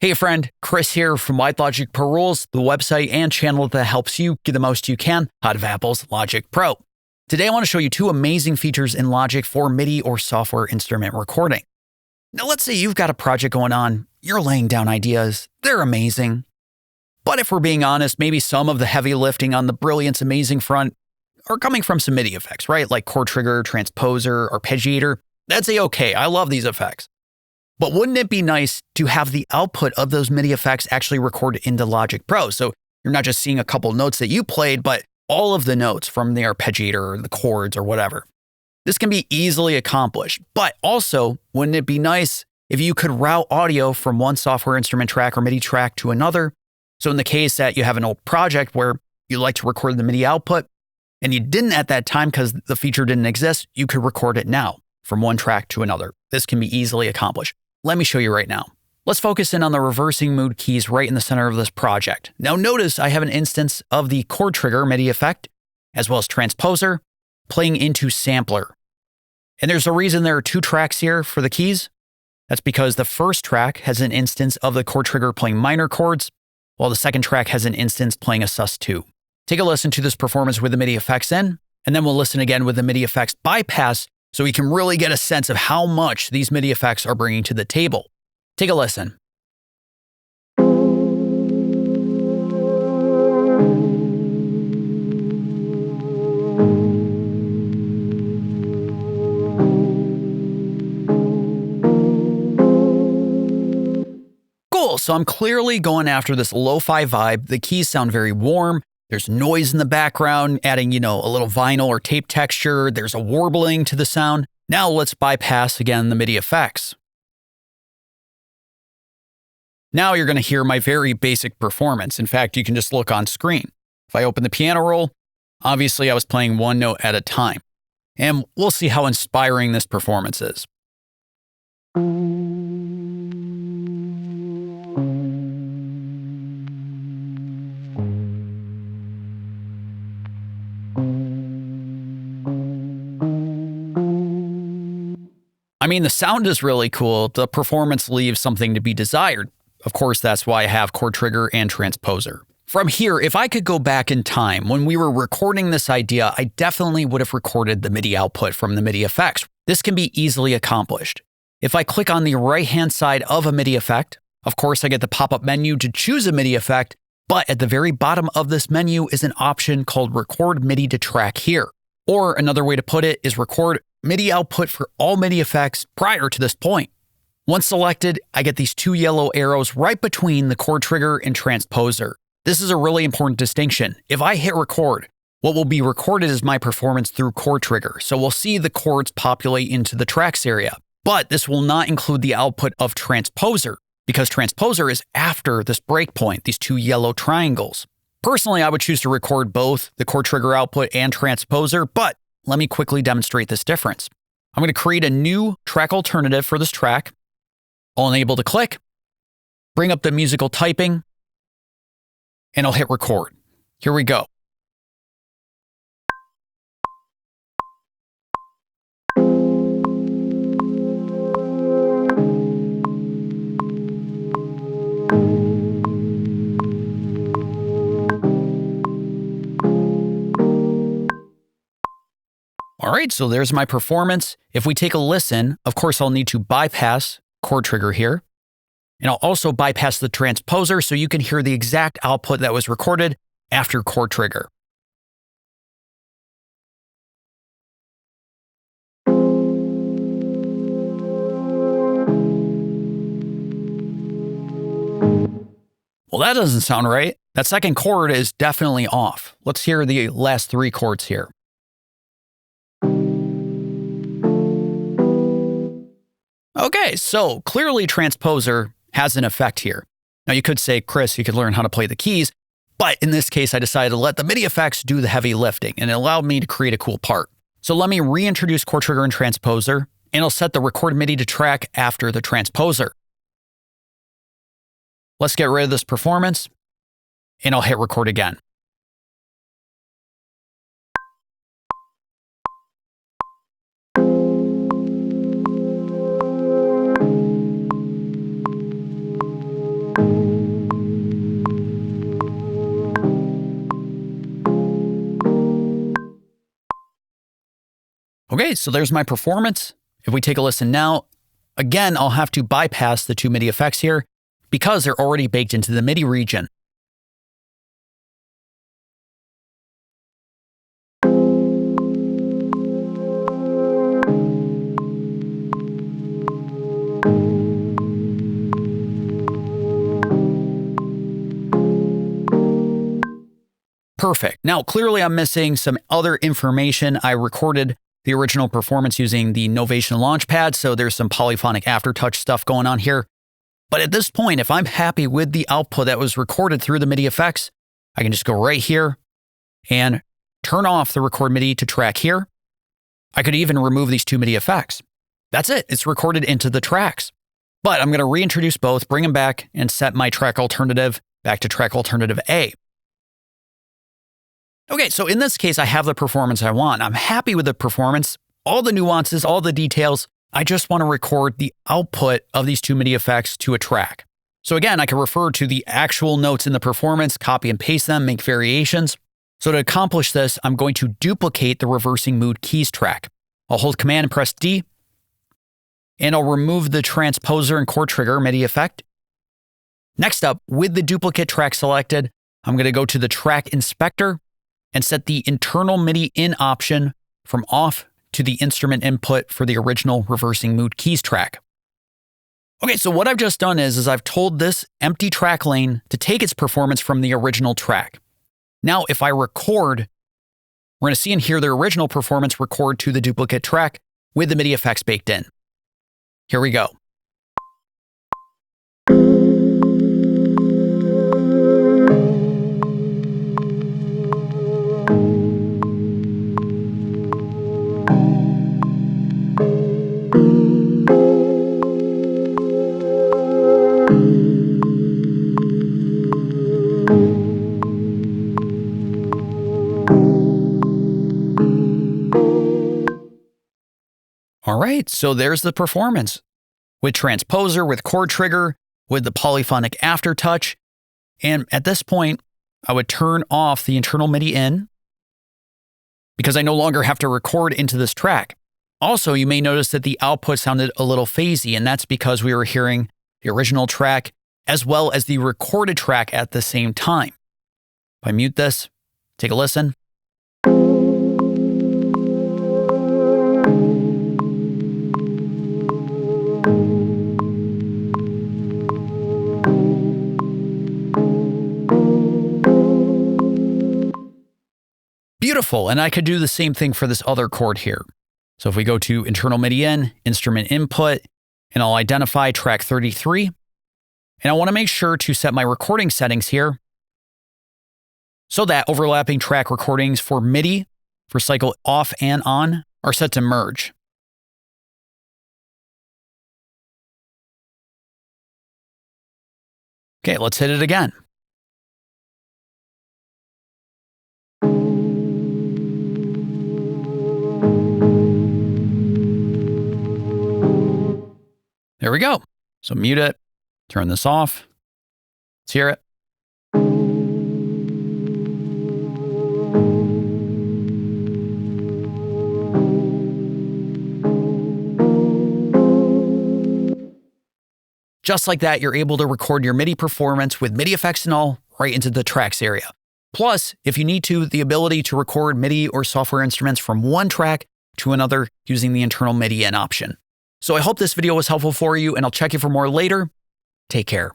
Hey friend, Chris here from Logic Pro Rules, the website and channel that helps you get the most you can out of Apple's Logic Pro. Today I want to show you two amazing features in Logic for MIDI or software instrument recording. Now let's say you've got a project going on, you're laying down ideas, they're amazing. But if we're being honest, maybe some of the heavy lifting on the brilliance amazing front are coming from some MIDI effects, right? Like chord trigger, transposer, arpeggiator. That's okay, I love these effects. But wouldn't it be nice to have the output of those MIDI effects actually recorded into Logic Pro? So you're not just seeing a couple notes that you played, but all of the notes from the arpeggiator or the chords or whatever. This can be easily accomplished, but also wouldn't it be nice if you could route audio from one software instrument track or MIDI track to another? So in the case that you have an old project where you like to record the MIDI output and you didn't at that time because the feature didn't exist, you could record it now from one track to another. This can be easily accomplished. Let me show you right now. Let's focus in on the reversing mood keys right in the center of this project. Now notice I have an instance of the chord trigger MIDI effect, as well as transposer, playing into sampler. And there's a reason there are two tracks here for the keys. That's because the first track has an instance of the chord trigger playing minor chords, while the second track has an instance playing a sus2. Take a listen to this performance with the MIDI effects in, and then we'll listen again with the MIDI effects bypass so we can really get a sense of how much these MIDI effects are bringing to the table. Take a listen. Cool, so I'm clearly going after this lo-fi vibe. The keys sound very warm. There's noise in the background, adding, a little vinyl or tape texture. There's a warbling to the sound. Now let's bypass again the MIDI effects. Now you're going to hear my very basic performance. In fact, you can just look on screen. If I open the piano roll, obviously I was playing one note at a time. And we'll see how inspiring this performance is. I mean, the sound is really cool. The performance leaves something to be desired. Of course, that's why I have chord trigger and transposer. From here, if I could go back in time, when we were recording this idea, I definitely would have recorded the MIDI output from the MIDI effects. This can be easily accomplished. If I click on the right-hand side of a MIDI effect, of course, I get the pop-up menu to choose a MIDI effect, but at the very bottom of this menu is an option called Record MIDI to Track here. Or another way to put it is record MIDI output for all MIDI effects prior to this point. Once selected, I get these two yellow arrows right between the chord trigger and transposer. This is a really important distinction. If I hit record, what will be recorded is my performance through chord trigger, so we'll see the chords populate into the tracks area. But this will not include the output of transposer, because transposer is after this breakpoint, these two yellow triangles. Personally, I would choose to record both the chord trigger output and transposer, but let me quickly demonstrate this difference. I'm going to create a new track alternative for this track. I'll enable the click, bring up the musical typing, and I'll hit record. Here we go. All right, so there's my performance. If we take a listen, of course, I'll need to bypass chord trigger here. And I'll also bypass the transposer so you can hear the exact output that was recorded after chord trigger. Well, that doesn't sound right. That second chord is definitely off. Let's hear the last three chords here. Okay, so clearly transposer has an effect here. Now you could say, Chris, you could learn how to play the keys, but in this case, I decided to let the MIDI effects do the heavy lifting, and it allowed me to create a cool part. So let me reintroduce chord trigger and transposer, and I'll set the record MIDI to track after the transposer. Let's get rid of this performance, and I'll hit record again. Okay, so there's my performance. If we take a listen now, again, I'll have to bypass the two MIDI effects here because they're already baked into the MIDI region. Perfect. Now, clearly I'm missing some other information. I recorded the original performance using the Novation Launchpad, so there's some polyphonic aftertouch stuff going on here. But at this point, if I'm happy with the output that was recorded through the MIDI effects, I can just go right here and turn off the record MIDI to track here. I could even remove these two MIDI effects. That's it. It's recorded into the tracks. But I'm going to reintroduce both, bring them back, and set my track alternative back to track alternative A. Okay, so in this case, I have the performance I want. I'm happy with the performance, all the nuances, all the details. I just want to record the output of these two MIDI effects to a track. So again, I can refer to the actual notes in the performance, copy and paste them, make variations. So to accomplish this, I'm going to duplicate the reversing mood keys track. I'll hold Command and press D, and I'll remove the transposer and chord trigger MIDI effect. Next up, with the duplicate track selected, I'm going to go to the track inspector and set the internal MIDI in option from off to the instrument input for the original reversing mood keys track. Okay, so what I've just done is I've told this empty track lane to take its performance from the original track. Now, if I record, we're going to see and hear the original performance record to the duplicate track with the MIDI effects baked in. Here we go. All right, so there's the performance with transposer, with chord trigger, with the polyphonic aftertouch. And at this point, I would turn off the internal MIDI in because I no longer have to record into this track. Also, you may notice that the output sounded a little phasey, and that's because we were hearing the original track as well as the recorded track at the same time. If I mute this, take a listen. Beautiful, and I could do the same thing for this other chord here. So if we go to internal MIDI in, instrument input, and I'll identify track 33, and I want to make sure to set my recording settings here so that overlapping track recordings for MIDI for cycle off and on are set to merge. Okay, let's hit it again. There we go. So mute it, turn this off. Let's hear it. Just like that, you're able to record your MIDI performance with MIDI effects and all right into the tracks area. Plus, if you need to, the ability to record MIDI or software instruments from one track to another using the internal MIDI in option. So I hope this video was helpful for you, and I'll check you for more later. Take care.